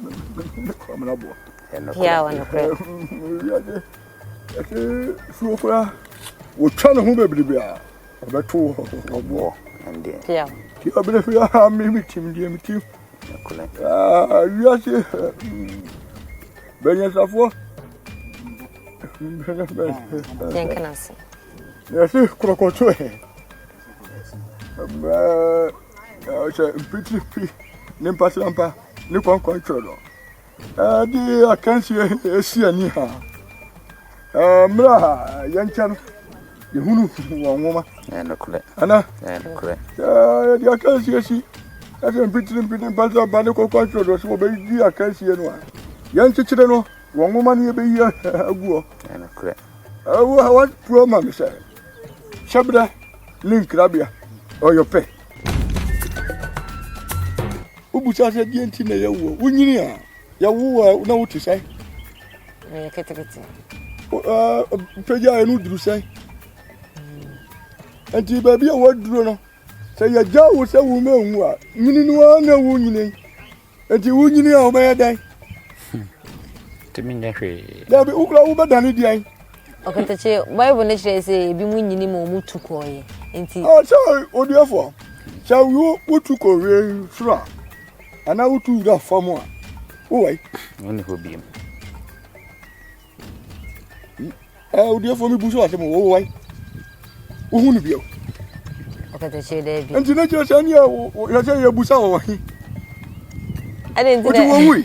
Kwabena Bour. Yeah, one of them. Surowiase. We try to move baby. About 2 or more. And dear. Yeah. I believe we are meeting, dear meeting. You are here. Benny Safo. Yankanasi. Yes, crocodile. Pretty Nimpasampa, Nippon control. Dear, I can't see any. Mra, young chap, you who woman. And a correct. Anna, And correct. I can't see. I can pretty Nimpasampa, Banico control, so baby, I can't see anyone. Young children, one woman here be here. And a correct. What poor mammy said. Shabra, NKRABEA, or your pay. Ubusa said, Yentina, Winia, Yawu, know what to say. Peja, and would say. And the baby, what drone? Say, your jaw was a woman who are meaning one, no woman. And the woman over there. To me, there be over than it. Okay, the Bible nature say, be winning more to call ye. Oh, sorry, oh, therefore, shall you go to Korea? Sure. And I will do that for more. Oh, wait. Only who be him. Oh, dear, for me, Bush, oh, wait. Who will be? Okay, the shade, and to let your son, you say your Bush. I didn't know.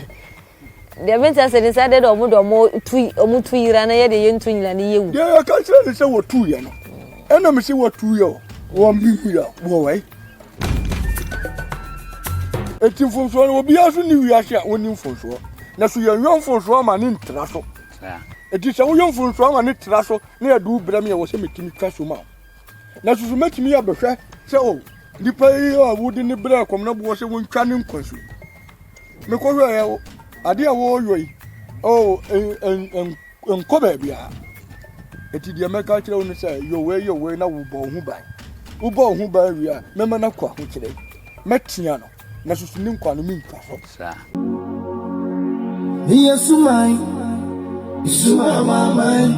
The adventure said decided or more 2 years and a year to you. Yeah, I can't say what 2 years. And I'm see what 2 years. 1 year, boy. A team for sure will be as new year winning for sure. Now, so you're young for sure, man in Trasso. It is a young for sure, and it's Trasso near do Bremia was a meeting Trasso. Now, to make me a better, so the player wouldn't the break come up was a one canning consul. Because I dear war, oh, and Kwabena. It is the American only say, your way now will bow who buy. Who bow who buy, we are, Mamma Qua, which they Metiano, Nasu Quanum Castle. Sir. Yes, my Sumama,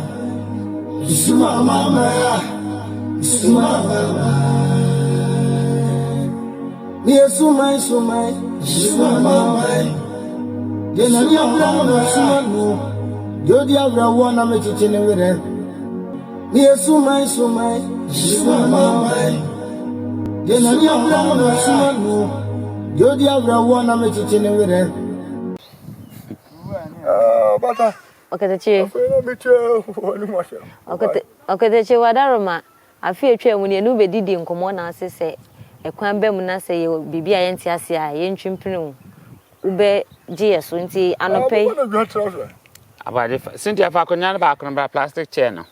Sumama, Sumama. Yes, my Sumama. Then I am Suman. You dear one, I'm a teaching with her. Yes, my Sumama. Then I am Suman. You dear one, I'm a teaching with her. But Okay, the chief. Okay, the chief, what aroma? I fear chair when you know be did in common as say a quambemuna say you be Antiasia, yen chimpino. Ube GS 20 anope. About if Cynthia Falcon back on plastic channel.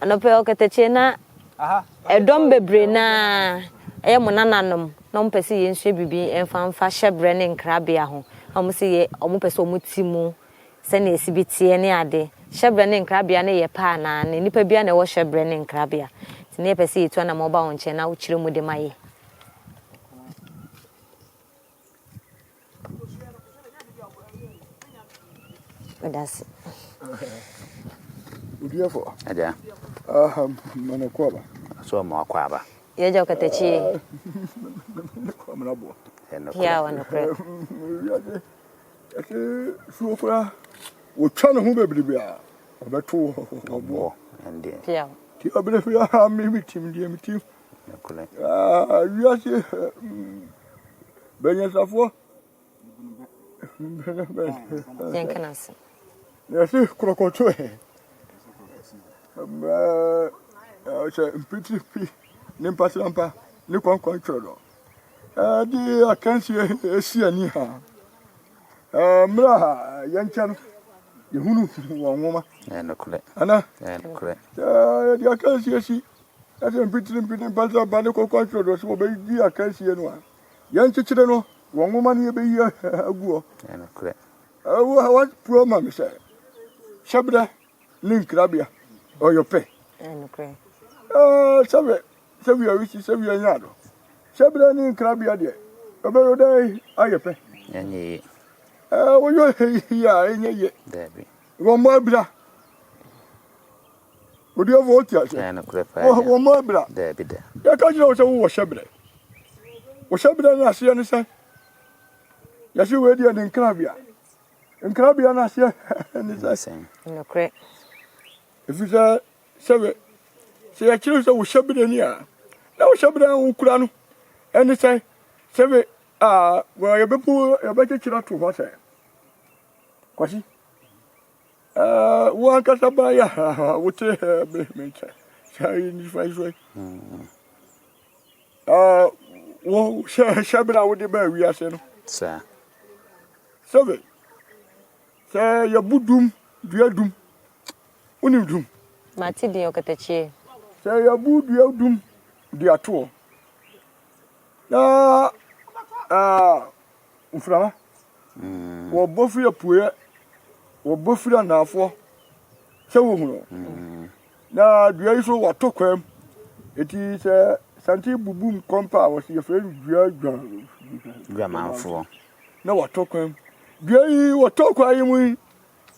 Anope oketechena. A dombe brena. E monananum. Non pesi yen shebibi enfamfa HYEBRE NKRABEA ho. Omusi omu peso mutimu. Sene esibiti ene ade. HYEBRE NKRABEA ne ye pa na ne nipa bia na wo HYEBRE NKRABEA. Tine pesi etu na moba onche na uchire mu de maye. That's it. Therefore, Manakwaba. So more quaba. Yeah, Jokatechi. Kwabena Bour. Yeah, one of them. Surowiase. We try to move baby. About 2 or more. And dear. Yeah. I believe we are meeting, dear meeting. You are here. Benny Safo. Yankanasi. Yes, crocodile. Pretty Nimpasampa, Nippon control. Dear, I can't see any. Mra, young chap, you who woman. And correct. Anna, And correct. I can't see. I can pretty Nimpasampa, Banico control, so baby, I can't see anyone. Young children, one woman here be here. And correct. What poor mammy said. Shabra, NKRABEA, or your pay. And okay. Savia, which is Savia Yado. HYEBRE NKRABEA, dear. A better day, I pay. And ye. wo yo ya enye ye Debbie. wo mo abira odi ovo otia se Na kure fa. wo mo abira Debbie de. ya ka jira wo se wo hyebre wo hyebre na ase ne se ya se we dia ne NKRABEA na ase ne se No kre. efisa sebe se ya kire se wo hyebre ni a na wo hyebre wo kura no ene se sebe wo ya bepu ya be kira to ho se kwasi wo ankasa ba ya wo te mencha sai ni fai so wo shabra wo de ba wi ase no Sa. sebe se ya budum dua dum unim dum Mati di okatachi. se ya bu dua dum dia to na uframa wo bofu ya puye wo bofu na nafo se wo hu na dua iso wa to kwam eti se santi bubum kompa wo se yefe dua Gramanfo. na wa to kwam dua yi wo to kwa yi mu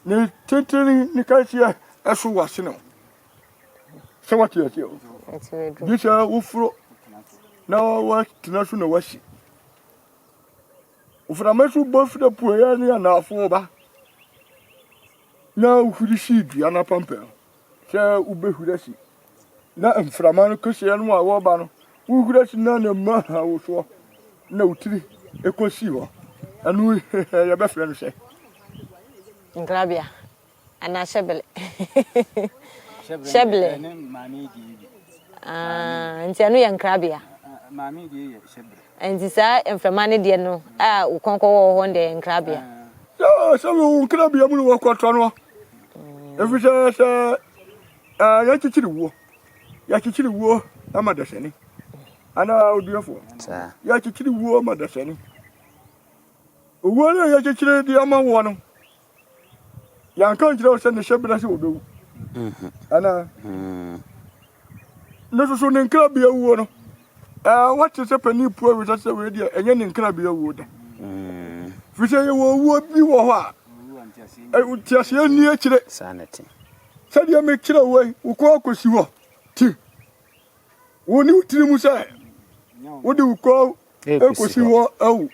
ne tenteni ni kaisia eso wase no se wa tie tie Ati we do. bisa ufro na wa tinasu na washi uframasu bofu da puye ni anafo ba na uhurisi dua na pampa se ubehurasi na mframa no kese no a wo ba no uhurasi na na ma ha wo so na utiri ekosi ho anu ya be frɛ no se NKRABEA. Ana shebele. Shebele. Mami di. Nti anu ya NKRABEA. Mami di shebre. Nti sa emframa ne de no ukonko wo ho de NKRABEA. so NKRABEA mu wo kwatro no efisa se ya chichiri wo amadaseni ana odiofo Sa. ya chichiri wo amadaseni owo na ya chichiri di amawo no ya kan jira se ne shebra se obewu ana no so ne NKRABEA wo no what is happening poor with us we dia enye ne NKRABEA wo da fisa ye wo bi wo ho a utiase ni akire Sanity. said you make killer away, who call Kosiwa. T. Won't you tell me, say? What do you call Kosiwa? Oh,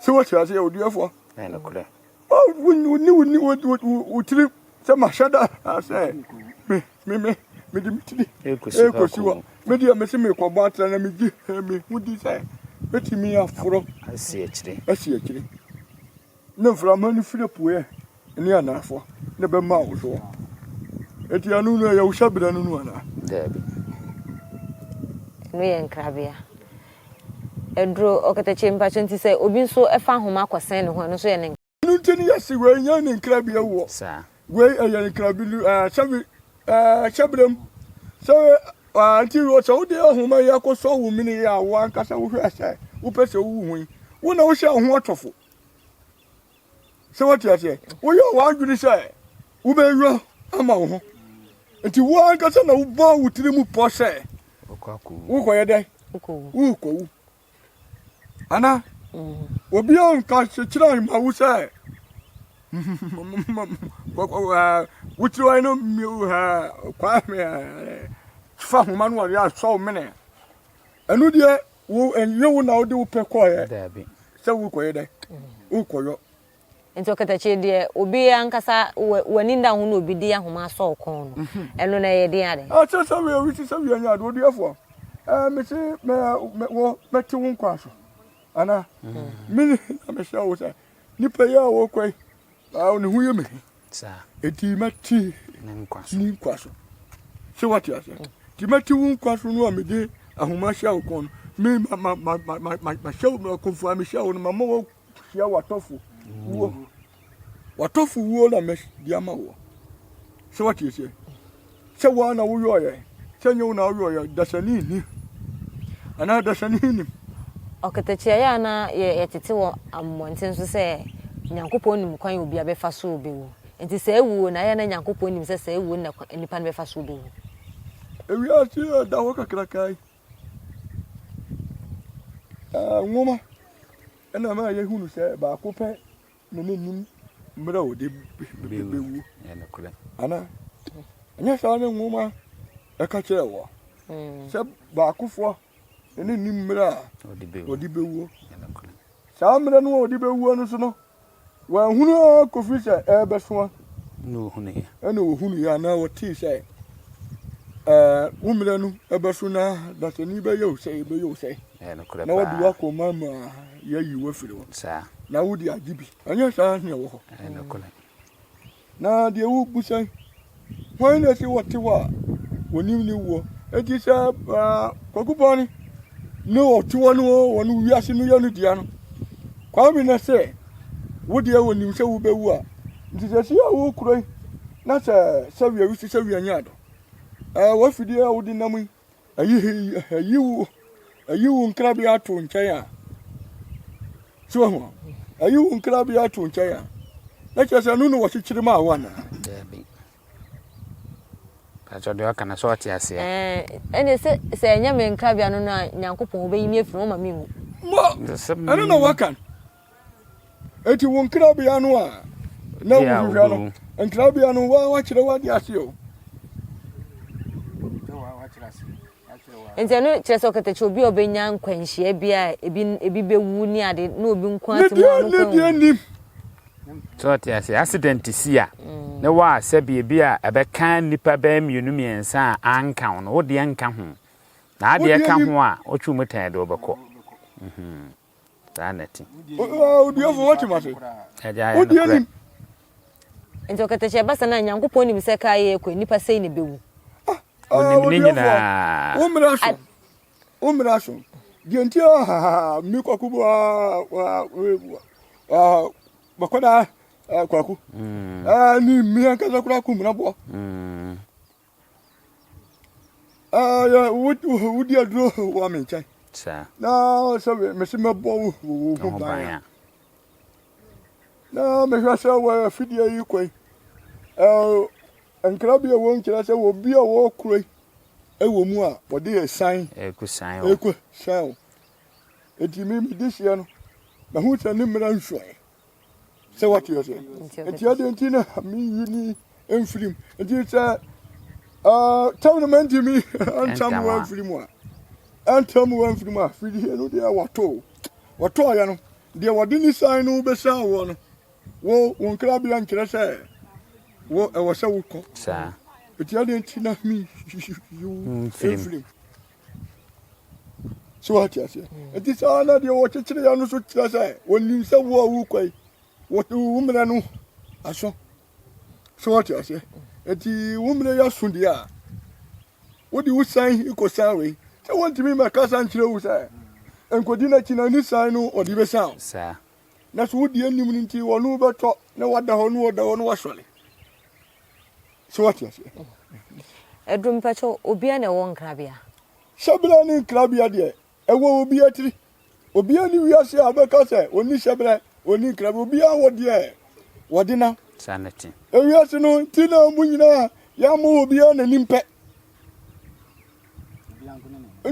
so what you say, oh, dear for? Na kure. Oh, when you knew what trip some shada, I say. Me, Kosiwa. Maybe I'm missing me for bat and me, what do you say? Betty me a furo. I see actually. No, from money for the poor. Ni anafo ne be ma wo so eti anu no ya wo shabira no ana Debbie. No ya NKRABEA. Edro okatachi mpa nti se obi nso efa homa kwasen ne ho no so ya ne nu ntini ya si we nya ne NKRABEA wo Sa. we ya NKRABEA shabram so anti ro so de homa ya ko so wo mini ya wo ankasa wo hwe asa wo pese wo hu wo na wo hye ho atofo. So what you say? We are one you say. We be you ama wo. Enti wo ankasa na wo ba wo tiri mu po say. Okwaku. Wo ko ye dai. Wo ko. Ana. Obi on ka chira ma wo say. Wo tiri no mi ha kwa me. Fa ho ma no ya so mene. Anu de wo enye wo na wo de wo pe ko ye. Debbie. Se wo ko ye dai. Wo ko yo. Nti okatachi de obi ankasa wani nda ho no obi di ahoma so okon no eno na ye de ade so we wi se we anya do diafo me se me ti won kwaso ana me na sha wo say nipa ya wo kwai ne hu ye me Sa. eti mati Ni kwaso se what you say ti mati won kwaso no me de ahoma sha okon me ma sha wo konfu me sha wo no mama wo sha watofo wo watofu wo na me diama wo so what you say se wa na wo yo ye se nyu na wo yo dasani ni ana dasani ni okatachi ya na ye tete wo ammonten so se nyankopon nim kwan obi abefa so obewu nti se ewu na ya na nyankopon nim se ewu na nipa na befa so obewu ewi ati da wo kakra kai ngoma ɛna ma yɛ hunu sɛ baako pɛ ne nim mmerɛ wo de bewu ana ɛnyɛ saa ne nwoma ɛka kyerɛ wɔ sɛ baakofoɔ ne nim mmerɛ a wɔde bewu saa mmerɛ no wɔde bewu no so no wɔahunu kofi sɛ ɛbɛsoa ɛna wɔhunu yɛ anaa wɔtee sɛ wo mmerɛ no ɛbɛso na dasani bɛyɛ wo sɛ na wɔde wakɔ ma ma yɛyi wafiri hɔ na wode agye bi ɛnyɛ saa ne ɛwɔ hɔ na deɛ wobusan hwan na ɛsɛ wɔte hɔ a wɔnim ne woɔ ɛnti sɛ kwakubɔne ne wɔte hɔ no wɔno wiase no yɛ no dua no kwaa bi na sɛ wodeɛ wɔnim sɛ wobɛwu a nti sɛ si a wokuro yi na sɛ sɛwia wisi sɛwia nyɛ ado wafidie a wode nam yi ayi wo nkrabea ato nkyɛn a so ho ayi wo nkrabea ato nkyɛn a na kyerɛ sɛ no no wɔkyekyere ma awa na Pacho de aka na so ate ase ɛne sɛ ɛnyɛ me nkrabea no na Nyankopɔn obɛyi me afiri ma me mu ɛno na wakan eti wo nkrabea no a na wo hwehwɛ no nkrabea no wakyerɛ wade ase o nti no kyerɛ sɛ ɔkatakyɛ obi a ɔbɛnya nkwanhyia bi a ebi bɛwu ni ade na obi nko atemu no so ate ase accident si a na wa sɛ bi a ɛbɛka nipa bɛ mienu miensa anka no wo de anka ho na ade ka ho a otwu mutan de obɛkɔ tanati odiafo watimase odianim nti ɔkatakyɛ basa na Nyankopɔn nim sɛ ka yɛ kɔ nipa sɛ ne bɛwu umraso dienti mi kwaku bakoda kwaku ni mi anka kura ku mna bo ya wudi adro wa me nkyɛn sa na so me se mebo wo ban na me hwa sɛ wa fidie yi kwai NKRABEA won kyerɛ sɛ wo bia wo kuroi ɛwɔ mu a wɔde ɛsan ɛkusan eti me dihia no na hu sɛ ne mmara nsuan sɛ wate yɛ sɛ eti ade nti na me yini emfirim eti sɛ tournament mi antam wa mfirim a fidie no de wato ya no de wɔde ni san no bɛsan wɔ no wo NKRABEA nkyerɛ sɛ wo ɛwɔ sɛ wokɔ saa eti ade nti na me film so what you say eti sa na de wo kyekyere ya no so kyerɛ sɛ wonim sɛ wo awu kwai wo umre no aso so what you say eti umre ya so de a wo di usan ikosan we sɛ wontimi makasa nkyerɛ wo sɛ enkodi na kina ni san no odi be san saa na so wo di anim ni nti wo no bɛtɔ na wada hɔ no wasɔle so what you say edrum pacho obi ana won NKRABEA Shebra ni NKRABEA de ewo obi atiri obi ani wiase abeka se oni shebra oni NKRABEA obi awo de wode na sanity wiase no tina mu nyina ya mo obi ana nimpe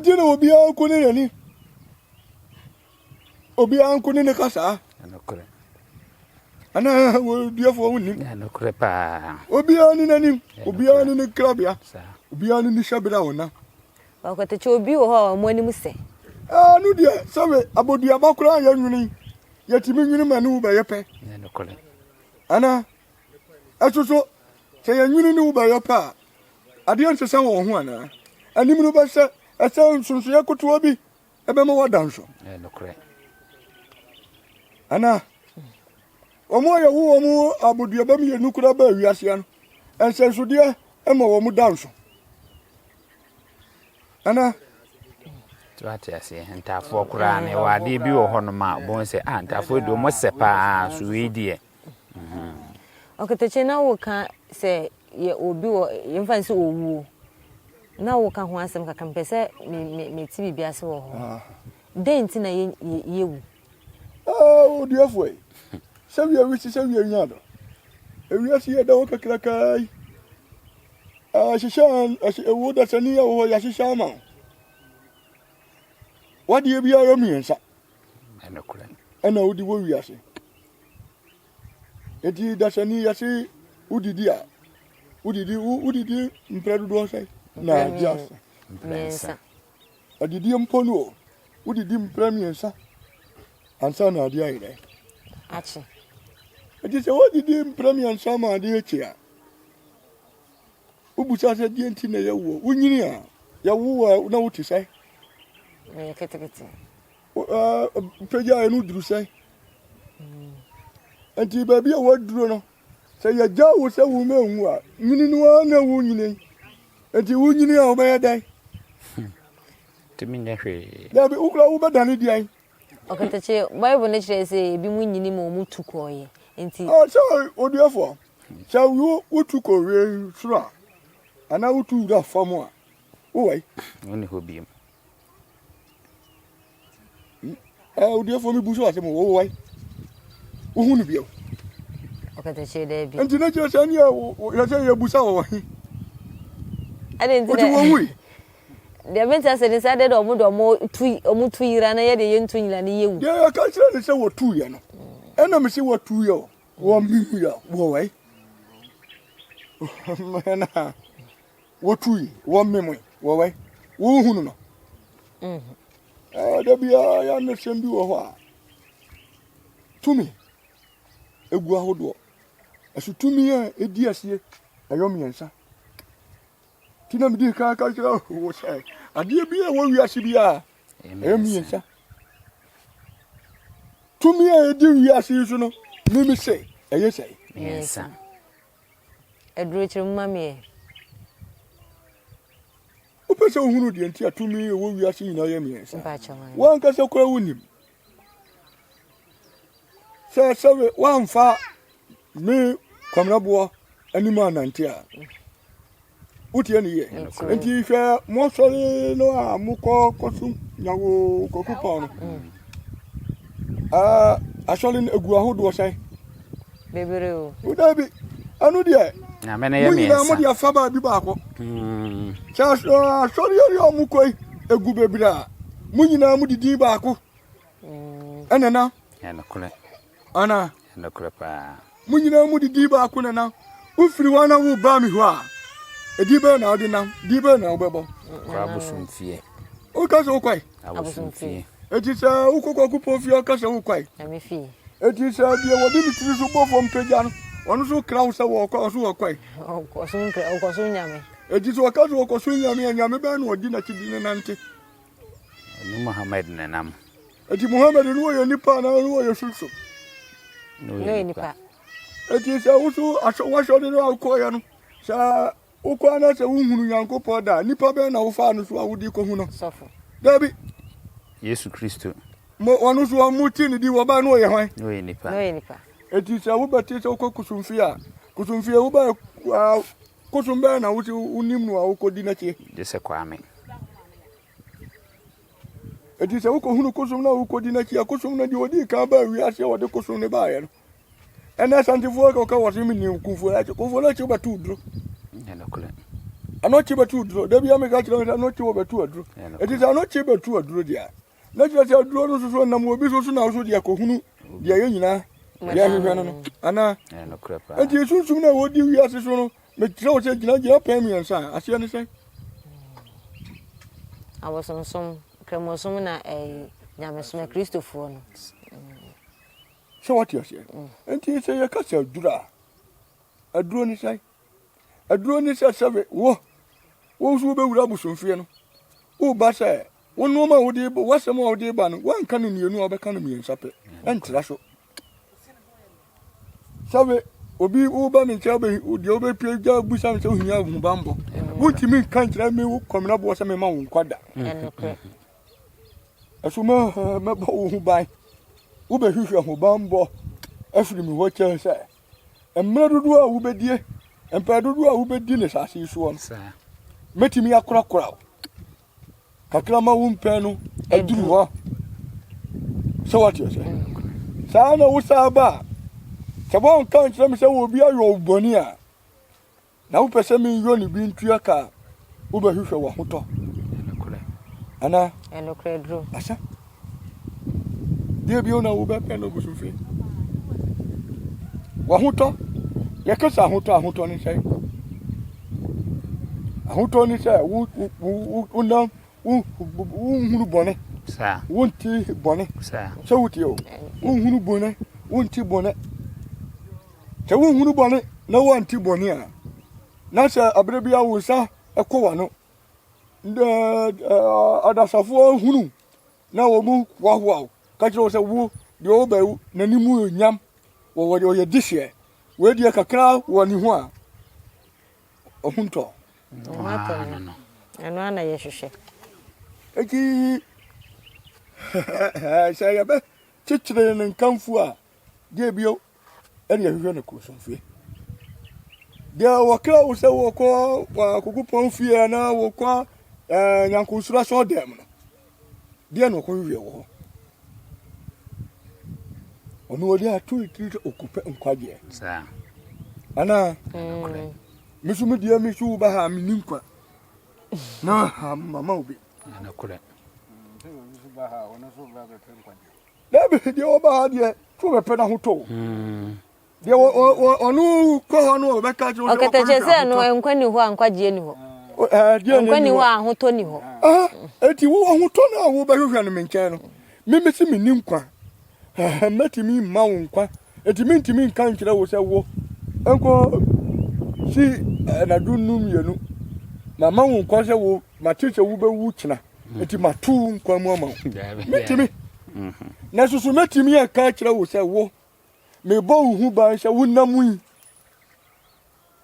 tina obi anko ne nani obi anko ne kasa anokore ana wo diafo wo nim anokore pa obi ani nani obi ani ni NKRABEA obi ani ni shebra wona ɔkatakyɛ obi wɔ hɔ a mo anim sɛ no dia sabe abodua bakura ya nwuni yatimi nwuni manu ba yepe anokore ana atoso sɛ ya nwuni ni ba yepa ade nsesa wɔ ho ana anim no ba sɛ ɛsɛ nsonso ya kotoa bi ɛbɛma wadanso anokore ana omo ya wo omo abodua ba mi yenu kura ba wiase no ɛnsɛnso de ɛma wɔ mu danso ana to ate ase ntafo kura ne wade bi wɔ hɔ no ma bon sɛ ntafo do mo sepa so we die ɔkatakyɛ na wo ka sɛ ye obi wɔ yemfa nse owu na wo ka ho asɛm kaka mpɛ sɛ me ti bibia ase wɔ hɔ den nti na yewu odiafo yi sɛ wi awisi sɛ wi anyado ewiase yɛ da wo kakrakai shishan ewu da sani ya wo ya shisha ma wadi e biya yomi ensa anokure ana wodi wo wiase eti dasani yase udidi a udidi mpredu do sai na jasa Mensa. adidi mpono udidi mpremiensa ansa na adi ayire Achi. eti se wodidi mpremiensa ma adi echi a ubusa se di enti na yawo unyini a yawo na wuti sai Me ketekete. peja enu duru sai enti baby a waduro no se ya jawo se wo menwu a nyini no na wo nyini enti wo nyini a obaya dai timi nyehwe ya bi ukra wo bedane di ai Okateche Bible ne kire say ebi mu nyini ma omu tukoye. Enti so odiafo se wo utuko we sura ana utu da famu a wo wai woni hobiem odiafo mi buso ase mo wo wai wo hunu biyo Okateche da bi. enti na je se ni ya se ya busa wo wai Ade enti o ti wo wi de benta se ni sade do omu tu yira na ye de ye ntu nyila ni yewu. ya ka se ni se wo tu ye no ena mi se wo tu ye wo mi ya wo wai mana wo tu ye wo mi mo wo wai wo hunu no da bia ya na sembi wo ho a tumi egu ahodo asu tumi a edi asie ayo miensa tina mi di ka kira wo sai ade bia wo wiase bia ayo miensa tumi a edi wiase so no mi sei ayo sei mensa Edro chiri mami upese ohunu de ntia tumi wo wiase nyina ayo miensa mpa chawan. wan ka se kora wonim se wan fa me Kwabena Bour anima nantia utie ni ye enti hwe mo sori no a mo kosu nyawo kokupa no asori egu ahodo sai Bebere o. udabi anu de na me na ye mensa mo mensa dia fa ba bi ba ko cha asori yori o mo koi egu bebere a mo nyina mo didi ba ko enana enokole ana enokole pa munyina mu di ba ko na ufiri wana wo ba mi ho a edi be na odi na di be na obebo kwa busumfie o ka so kwai abusumfie eti sa ukoko kupo fi o ka so kwai Na me fi. eti sa die wodi mi tiri so bofo mpeja no onu so krawo sa wo ko so kwai O ko so nyame. eti so ka so ko so nyame be na odi na kidi na nante ni Muhammad nenam eti Muhammad no wo nipa na no wo susu No nipa. eti sa usu aso wa so de no ko ya no sa ukwa na se uhunu Nyankopɔ da nipa be na wo fa no so awudi ko hu no Sofo. dabi Yesu Kristo mo wonu so amuti ni di wo ba no ye hwan no ye nipa No nipa. eti sa wo beti se ko kusumfi wo ba kusumbe na wuti unim no awukodi na tie de se kwame eti sa wo ko hunu kusum na awukodi na tie kusum na di odi ka ba wi ase wo de kusum ne ba ye no ena santifo ka wasi mi ni kunfo na che ba tu duro enokole anochi ba tu duro debi ame ka kira anochi wo ba tu aduro eti sa anochi ba tu aduro dia na kira se aduro no so na mo obi so na so dia ko hunu dia ye nyina dia hwehwe no ana enokole pa enti sunsun na wodi wi ase so no me kira wo se gina pam yansa ase ne sai Awosonsom kremosom na nyamesome Kristofo no. so what you say enti se ye ka se aduro ni sai sebe wo so be wura busumfie no wo ba sai wo no ma wo de bo wasem wo de ba no wan kan ni enu obeka no miensa pe entra so sebe obi wo ba mi cha be odi obe pie ja busa se ohia hu bambo wo timi kan kira me wo Kwabena Bour se me ma wo kwada Enokre. asuma me bo hu bai wo be hwehwe hu bambo afiri mi wo che se emre dudu a wo be die empa dudu a wo be di ne sase so no sa metimi akora kakra ma wo mpa no aduru ho so what you say sa na wo sa ba sabon kan kire me se wo bi ayo boni a na wo pese mi yo ni bi ntua ka wo be hwehwe wo hoto enokole ana Enokre dro. asa Dear Biona will be pen of Bosom Free. Wahuto, Yakasa Huto on his side. A Huto on his side, who bonnet, sir. won't tea bonnet, Sir. so would you. Who bonnet, won't tea bonnet. So who bonnet, no one tea bonnet. Nasa Abrebia was a coano. The other Safo Hunu. Now a move, wow. Catch us a woo, the old Nanimu Yam, or what you're this year. Where the cacao, one you want. A hunto. And one I should Eki, I say, I bet, chitrin and comfort. Dear Bio, any of you cushion fee. There were clothes that were called Coupon Fear and I will call Uncle Slash or them. Dear no Courier. On no, there are 2 trees of Coupe and Quadia. Sir. Anna, Miss Media, Miss Ubaha, Minimpa. No, Mamma be. No, correct. There be the Oba, to a penahuto. There were no Cohano, Becca. Okay, Tessa, no, and when you want quite genuine. When you are who Tony. Ah, and you won't turn out over your channel. Mimissy me Nimqua. Met me Mount, and mean to me country was a war. Uncle, see, and I do know. My mount was a war, my teacher will be Wuchna. It is my 2 Quamoma. Met me. Nasu met me a catcher was a war. Me bow who buys a wood namui.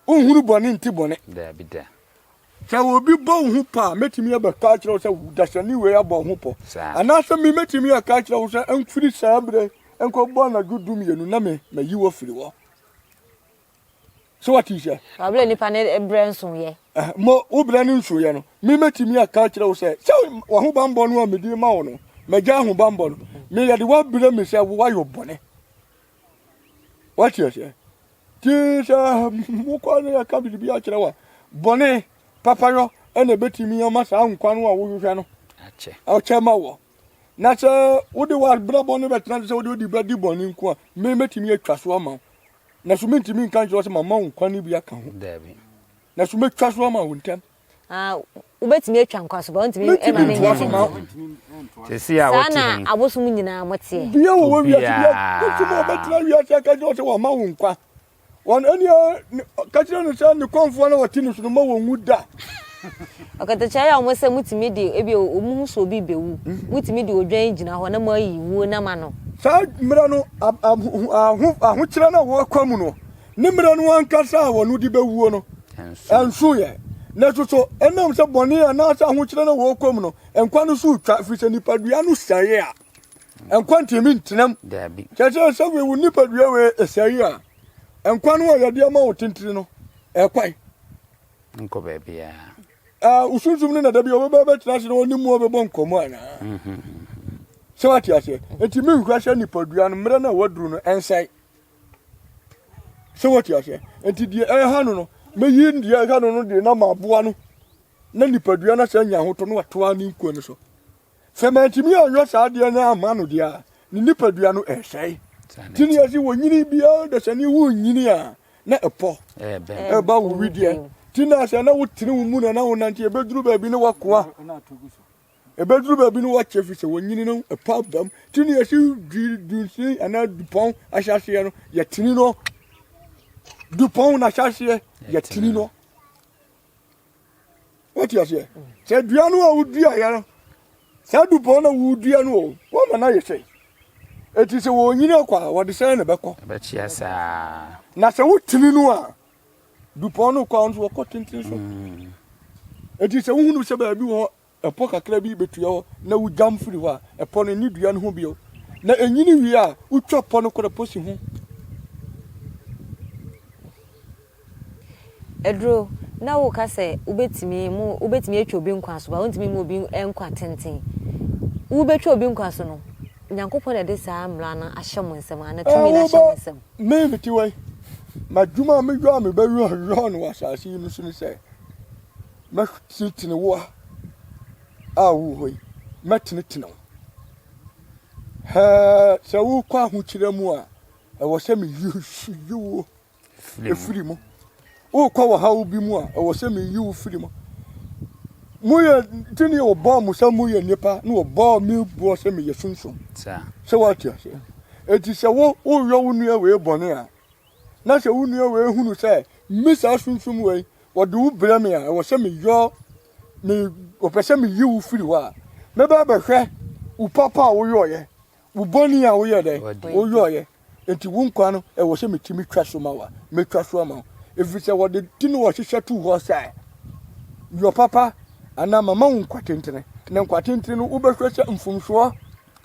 Who born in Tibonnet. There be there. Shall be bow who pa met me a catcher was a new way about Hoopo. And after me met me a catcher was an free sabre and called born a good doom you name, may you were free war. So what is it? I blame Panet and Branson, ye. More Obranin Suyano. Me met me a catcher was said, so who bambon me dear Mauno, my Jahu bambon. May I the one blame myself why you're bonnet. What you say? Tis a cabin to be a bonnet, paparo, and a betty me on my sound, Quanwa, Wujano. I'll tell my war. Nasa, what the was Brabon, but not so do the bloody bonning, may met me a trust woman. Nasu to me can't just my mount, Quanibia account. There be. Nasu make trust woman with them. Ubet me a chunk, possible to me, and to see how I was winning now, what's here. The old way, I mount. One any catching on the sun, the comfort of a tinus no more would die. Okay, the chair almost said with me, the so be with me, the drain, when I'm a mano. Sad Mirano, which run a war communal. Nimran one casa, one would be one. And so, yeah. Natural, and now some bonnie and now some which run a war communal, and Quanusu traffic and Nipaduanu say, and quantum in them. There be. Just so we will nip at your way a say, and Quanua, your dear mountain, quite. Uncle baby. Usum na dabi obeba national oni mu obebon komo ana. So what you say? Enti me hwahwe ni padua no mra na waduru no ensai. So what you say? Enti die ha no me yi ndie ha no de na maboa no. Na ni padua na sanya hoto no wato ani nko no so. Fema enti me onyo sa de na ama no dia. Ni padua no ensai. Tini asi wonyini bia de sani wonyini a na epo. Eba wo widie. Tina say na wotini mu na wonante ebeduru ba bi ne wakoa ebeduru ba bi ne wache fi se wonyini no epabam tini yesi dunsi ana dupon ahase no ye tini no dupon na ahase ye tini no what you say say duanu a wudua ya no say dupon na wudua no o ma na ye say eti se wonyini akwa wode say na beko be chia sa na say wotini no a Dupont counts were cotton. It is a woman who said, I do a poker crabby between no jump free upon a new Dian Hobio. Now, and you we are, who chop on a quarter pussy home. Edro, now, Casse, ubet me to being quas, won't me moving and quatenting. Ubet to being quasono. Yanko put a disarm lana, a shaman, some, and a 2 minutes. Maybe to way. My Juma me got me very run was I see you soon say. Met sit in the war. Ah, we met in it now. sɛ wo kwa ho kyerɛ mu a ɛwɔ sɛ me yiwo efiri mu wo kwa wɔ hawo bi mu a ɛwɔ sɛ me yiwo firi mu mu yɛ tini wo bɔ mu sɛ mu yɛ nipa na wo bɔ mi bo sɛ me yɛ sunsun sɛ wa tia sɛ eti sɛ wo yɔ wo nua we bɔne a na sɛ wo nua we hunu sɛ misa sunsun we wo de wo brɛ me a ɛwɔ sɛ me yɔ me wo pɛ sɛ me yiwo firi wa me ba hwɛ wo papa wo yɔ yɛ wo bɔne a wo yɛ dɛ wo yɔ yɛ enti wo nkwa no ɛwɔ sɛ metimi twa so ma wa metwa so ma efi sɛ wo de tini wo hyehyɛ tu hɔ sɛ your papa ana mama wo kwatentene na kwatentene no wo bɛhwɛ sɛ mfomsoɔ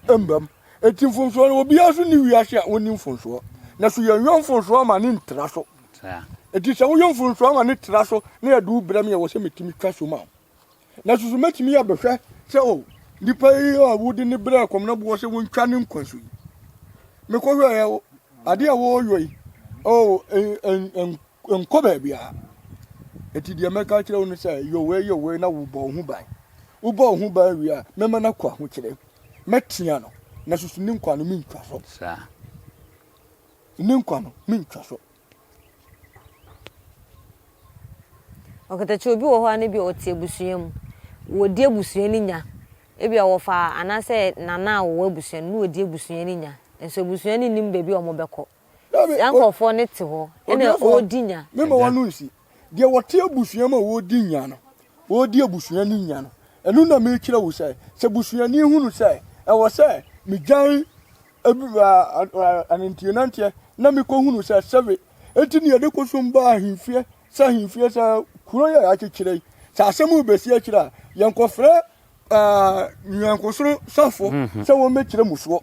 embam eti mfomsoɔ no obi aso ni wiase a woni mfomsoɔ na so yɛ mfomsoɔ ma ne ntra so eti sɛ wo yɛ mfomsoɔ ma ne tra so na yɛ du brɛ me ɛwɔ sɛ metimi twa so ma na so metimi yɛ bɛhwɛ sɛ o nipa yi a wo de ne brɛ kom na bo sɛ wo ntwa ne nkwanso yi me ko hwɛ ade a wo yɔ yi o nkɔ baabi a eti de meka kyerɛ wo no sɛ yɔ we na wo bɔ ho ban wo bɔ ho ban wi a mema na kwa ho kyerɛ metia no na susu ne nkwa no mentwa so ne nkwa no mentwa so okatachi obi wo ho ane bi o tie busua mu wo die busua ni nya ebi a wo fa anase nana wo abusua no wo die busua ni nya enso busua ni nim bebi o mo beko yankofo ne te ho ene o di nya mema wanu nsi de wo tie busua ma wo di nya no wo die busua ni nya no enu na me kyerɛ wo sɛ busua ni hunu sɛ ɛwɔ sɛ me gyan anentie na me ko hunu sɛ sɛbe enti ne yɛde kosum ba ahimfie sɛ kuro yɛ akyekyerɛ sɛ asɛm besi akyerɛ yankofrɛ yankosoro safo sɛ wo me kyerɛ musuo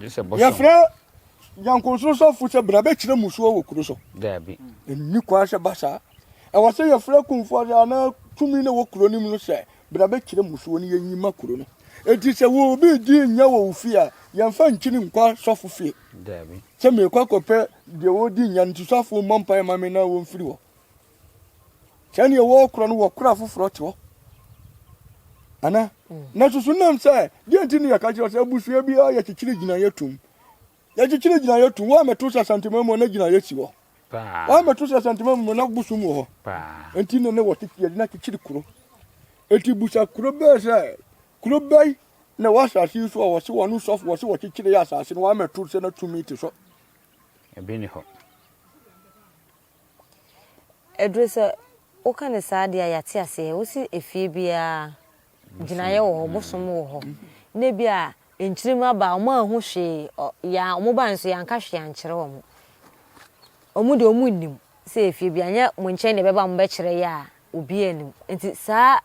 yɛfrɛ yankosoro safo sɛ bra be kyerɛ musuo wɔ kuro so dabi ni kwa sɛ basa ɛwɔ sɛ yɛfrɛ kumfo ana tumi na wɔ kuro nim no sɛ bra be kyerɛ musuo ne yɛnyima kuro no enti sɛ wo bi di nya wɔ ofie a yɛmfa nkyini nkwa sɔfo fie dabi sɛ me kwa kɔpɛ de wo di nya nti sɔfo mmɔmpa ma me na wo mfiri wɔ kyɛne yɛwɔ kuro no wɔ kura foforɔ te hɔ ana na susu nam sɛ deɛ nti ne yɛka kyerɛ sɛ abusua bi a yɛkyekyere gyina yɛtum wa meto sɛ santima mu na gyina yɛsi hɔ wa meto sɛ santima mu na busum wɔ hɔ enti ne wɔte yɛde na kyekyere kuro eti busa kuro bɛɛ sɛ kuro bɛi na wasase so a wɔse wɔno sɔfo wɔse wɔkyekyere yɛ asase no wa meto sɛ na tumi te so ɛbi ne hɔ edresa o kan ne saa de ayate ase wo si efie bia gyinaye wo bosom wo ho na bia enkyirem aba o ma hu hwe ya o mo ba nso ya nka hwe ankyere wo mo o mu de o mu nnim se efie bia nya mo nkyɛn ne beba mo be kyerɛ ya obi anim enti saa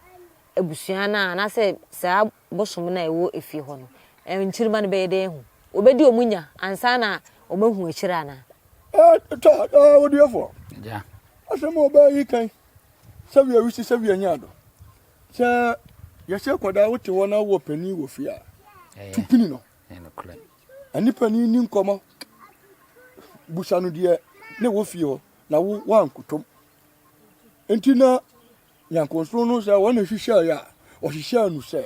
abusua na se saa bosom na ewo efie ho no enkyirem na be yede hu obedi o mu nya ansa na o ma hu akyire ana wo de afọ ja asɛm oba yi kan sɛbia wisi sɛbia nyado sɛ yɛhyɛ kwada wote wɔ na wɔ pani wɔ fie a tupini no ani pani ni nkɔmɔ busa no deɛ ne wɔ fie hɔ na wo wankotom enti na yankonsoro no sɛ wɔne hyehyɛ ya ɔhyehyɛ no sɛ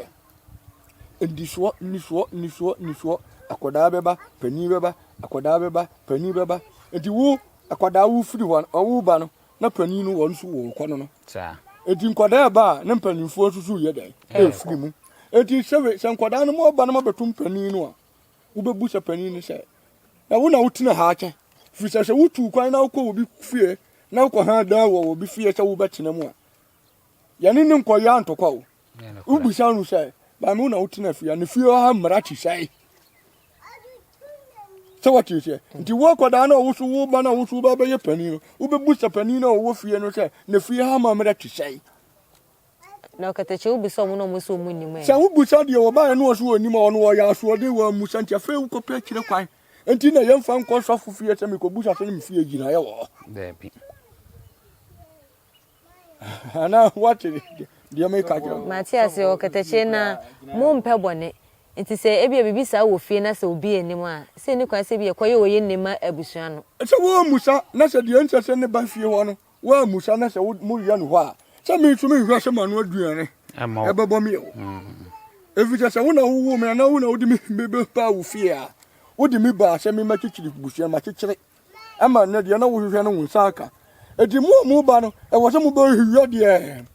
nisoɔ akwadaa bɛba pani bɛba akwadaa bɛba pani bɛba enti wo akwadaa wo firi hɔ ɔwo ba no na pani no wɔ nso wɔ kɔ no eti nkwadaa ba na mpanimfo susu yɛ dai efiri mu eti sɛ nkwadaa no mo ba na mabetum panin no a wobebu sɛ panin no sɛ na wo na wotina ha akyɛ fi sɛ wotu kwan na wokɔ obi fie na wokɔ ha da wɔ obi fie sɛ wobɛtena mu a yɛne ne nkɔyɛ antokɔ wo wobusa no sɛ ba me wo na wotina fie ne fie ha mmara ti sɛ sɛ what you say nti wo kwadaa na wo so wo ba na wo so ba bɛyɛ panin no wobebu sɛ panin na wo fie no sɛ ne fie ha ma mmara ti sɛ na okatachi wo bisa mo no mo so mo nim sɛ wo busa deɛ wo ba na wo so wo nim ɔno wɔ yɛ asoɔde wɔ musa nti afei wo kɔpɛ kyerɛ kwan enti na yɛmfa nkɔ sɔfo fie sɛ me kɔbusa sɛ me fie gyina yɛ wɔ dabi ana what deɛ me ka kyerɛ Matias okatachi na mo mpɛ bɔne nti sɛ ebi bibi saa wɔ fie na sɛ obi anim a sɛ ne kwan sɛ bi ekɔyɛ wɔ yɛ nema abusua no sɛ wo musa na sɛ deɛ nkyɛ sɛ ne ba fie hɔ no wo musa na sɛ mo yɛ no hɔ a sɛ me so me hwɛ sɛ ma no aduane ɛbɛbɔ me yɛ Every just a woman, and I would me power fear. Would me bar, send me my kitchen bush and my kitchen. I'm a Nadiana with Saka. At the more mobile, I was a mobile who dear.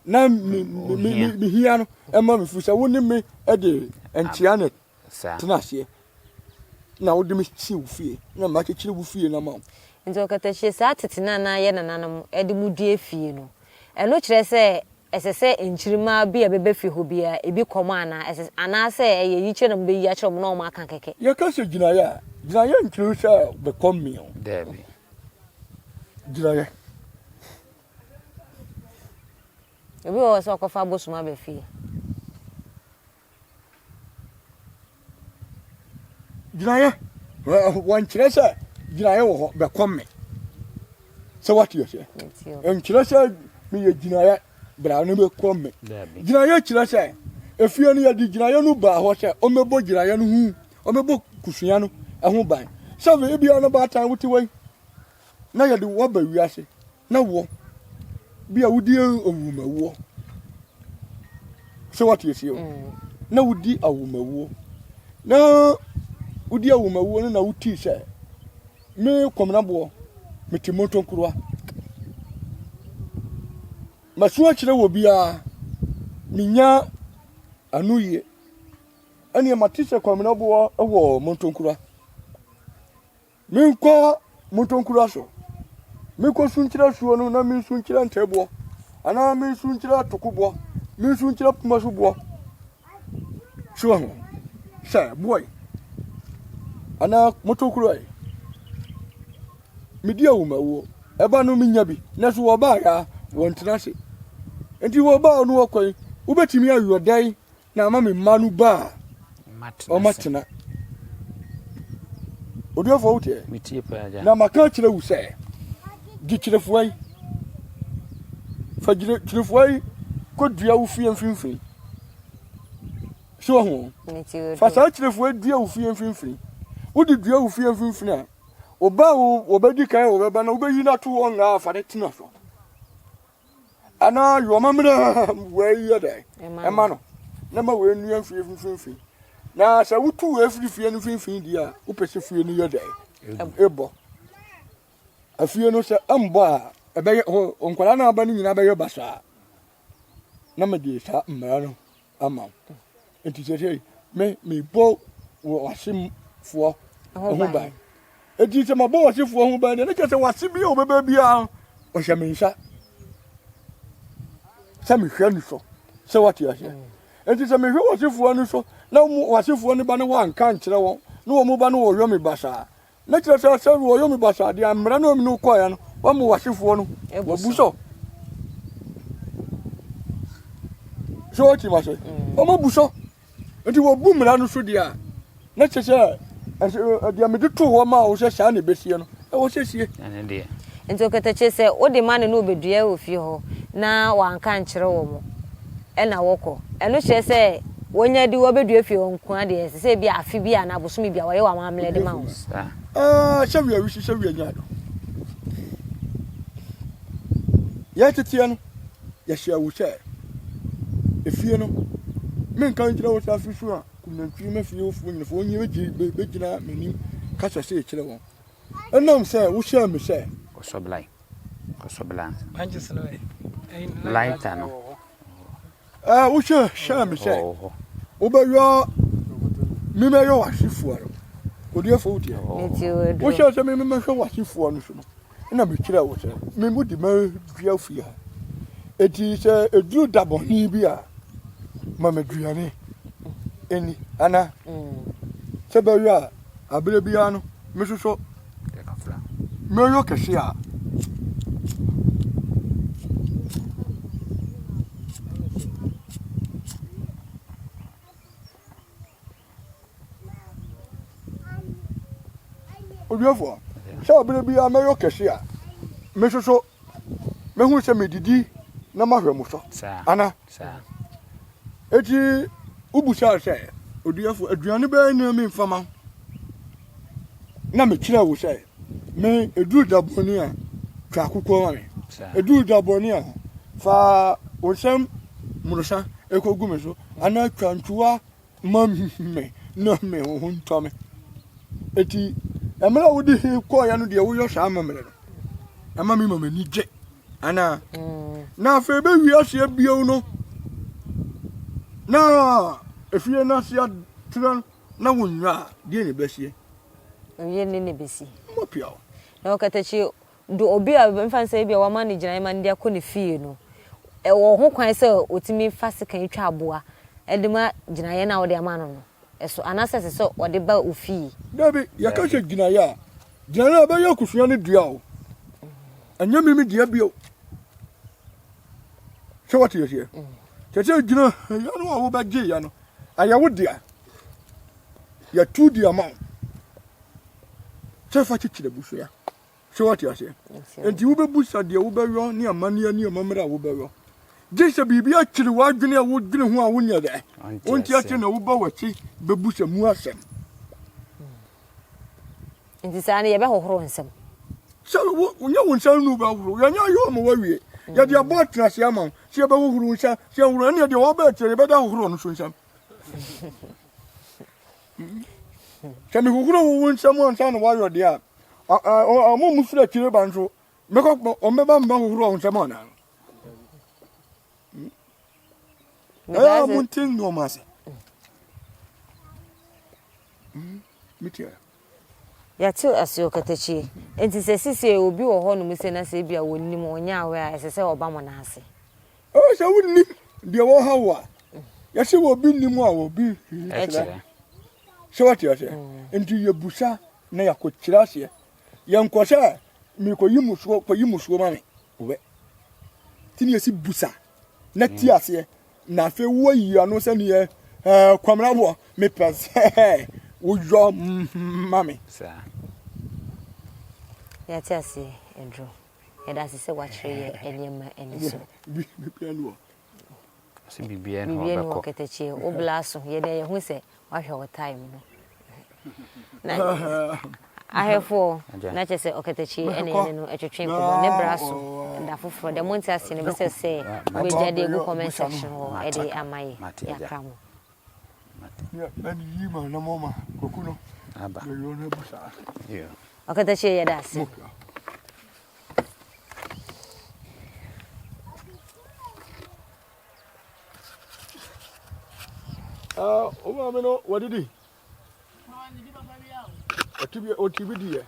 Now me here, and Mammy Fusa wouldn't me a day, and Chianet, Tenacia. Now, would me see fear, no my kitchen will fear no more. And so that she sat at Nana Yan and Anam, Edimu dear Fino. And which I say, as I say, in Chirima be a baby who be a big commander, as I say, you shouldn't be yet from no macaque. Your cousin Ginaya, Ginaya includes the commune. Debbie. Ginaya. We was a coffee Bosom Kwabena Bour. Ginaya, one Chilesa, Ginaya the commune. So what you say? And Chilesa, me a Ginaya. But I never come. Ginaya Chilasa. If you only did Ginaya no bar, what a omebo Ginaya who, omebo Cusiano, a home buy. So maybe on about time with the way. Now you do what by we are saying. No war. Be a woody a woman war. So what you see? No woody a woman war. No woody a woman war and a woody say. Me come on board. Me Timoton Kura. Masuachire will be a minya anuye. Any matisa Kwabena Bour a war Montonkura. Minko Montonkura so. Minko Sunchira Suano, na min Sunchira Tebo, and I mean Sunchira Tokubo, min Sunchira Masubo. Sure, sir, boy. And now Motonkura. Media woman, Ebano Minyabi, Nasuabaya, one tenacity. And you were about no way. Ubeti me you are dying. Now, Mammy Manu Bar or Matina. Would you vote here? Now, my country will say, get you the way. For you to the way, could you feel and free? So, for such a way, dear feel and free. Would you deal with fear and free? Or bow or Bedicare or Banobay not too long after it. And now your mamma where you are there. And man, number when you are free. Now, so we two every free and free, dear, who pay free in your day. Ebo. A few no say, bar, a bay on Colana Bunny in Abaya Bassa. Number days, Marano, amount. And he said, me bow was him for a home by. It is my boss if for home by the letter was to be over baby or Shamin. Some so. So what you are saying? It is a me who was if one so. No more was if one by one can't no more ban or Yomi Bassa. Let us say Yomi Bassa, the Amrano no coin, one more was if one was Busso. So what you must say? Oh, Busso. And you were booming on the dear. Let us say, and the Amidu one mouse a shiny Bessian. I was here. And dear. And so Katache said, "What the man no be dear with you now one can't show and I walk. And no she say, when you do obey if you on Quadi, say be a Phoebe and I was maybe away while I'm lady mouse. Shall we wish you yard? Yet, Tiano, yes, I will say. If you know, men can't know what I feel sure. Couldn't you make you when you big meaning catch a say, children. And no, sir, we shall me say. So blind. So blind. I just know light. We shall me say. Over your Mimeo was she for. Would you fool you? We shall say, Mimeo was she for. And I'm a killer water. Mimo de Mer Biafia. It is a blue double Nibia. Mamma Driani. Any Anna Sabaria, Abiano, Mrs. So. Meriocasia. Therefore, shall be a Meriocasia. Mrs. So, me who send me Didi, Namamuso. Anna, sir. Eti Ubusa say, O dear for Adriana Bay near me, Fama. Namachila will say. Me a do dabonia, Trakuko, a do dabonia, fa or some Murusa, Eco Gumeso, ana twantua mamme no me ho ntome eti emra wodi he ko ya no de wo yo sha amamre no ama mi mama ni je ana na fa be wi ase bio no na efie na sia tran na wonwa de ne besie ye ne besi mo pia na okatachi do obi a mfa nsa bia wa man gina ma ndi akọ ne fie no e wo ho kwan se otimi fasikan twa aboa edema gina ye na wo de ama no eso anasese so wo de ba ofie dabi ya ka se gina ya gina ba ya kusua ne dua o anya mi dia bio so what you here tete gina ya no wo ba je ya no aya wo dia ya tu dia ma se fa chichire buso ya so what you say enti wo be busa dia wo be yo ne amane ani amamra wo be yo Jesa bibi akiri wa dwene wo dwene ho a wonya da. Wonti ate na wo ba wachi bebusa mu asem. Nti sane ye be hohoro nsem. So wonya wonsam nu ba hohoro. Ya nya yo mo wawie. Ya de abo atrase ama. Se be hohoro nsa, se hohoro ne de wo ba atrase be da hohoro no so nsam. Kami hohoro wo nsam ansa na wa yo de a. Mo mu fira kire ba nso. Meko o me ba mba hohoro nsam ana. Ah, munting no mas. Mitia. Ya tu asio katachi. Enti se sisi obi wo ho no muse na se bia wonnim onya we a se oba mo na ase. Oh, so wonnim de wo hawa. Ya se wo bi nim a wo bi. So what you say? Enti ye busa na ya ko kirase. Ye nkosha mi ko yimuso ko yimuso ma me. Obe. Tini ye si busa. Na ti ase. Na fe wo yi anu se ne kwamra bo me pese wo jo mami sa ya ti ase endro ya da se wa kire ye enema eniso bi piano se bibia no ko ketachi o blaso ye de ye hu se wa hwe wo time no na ahefo na chese oketachi ene no etwetwe ko ne braso da foforo de monti ase ne be se we jade go comment section ho e de amaye ya kramo ya bani yima na mama kokuno aba yo na busa yo oketachi ye da se o ma me no wadidi o tibi di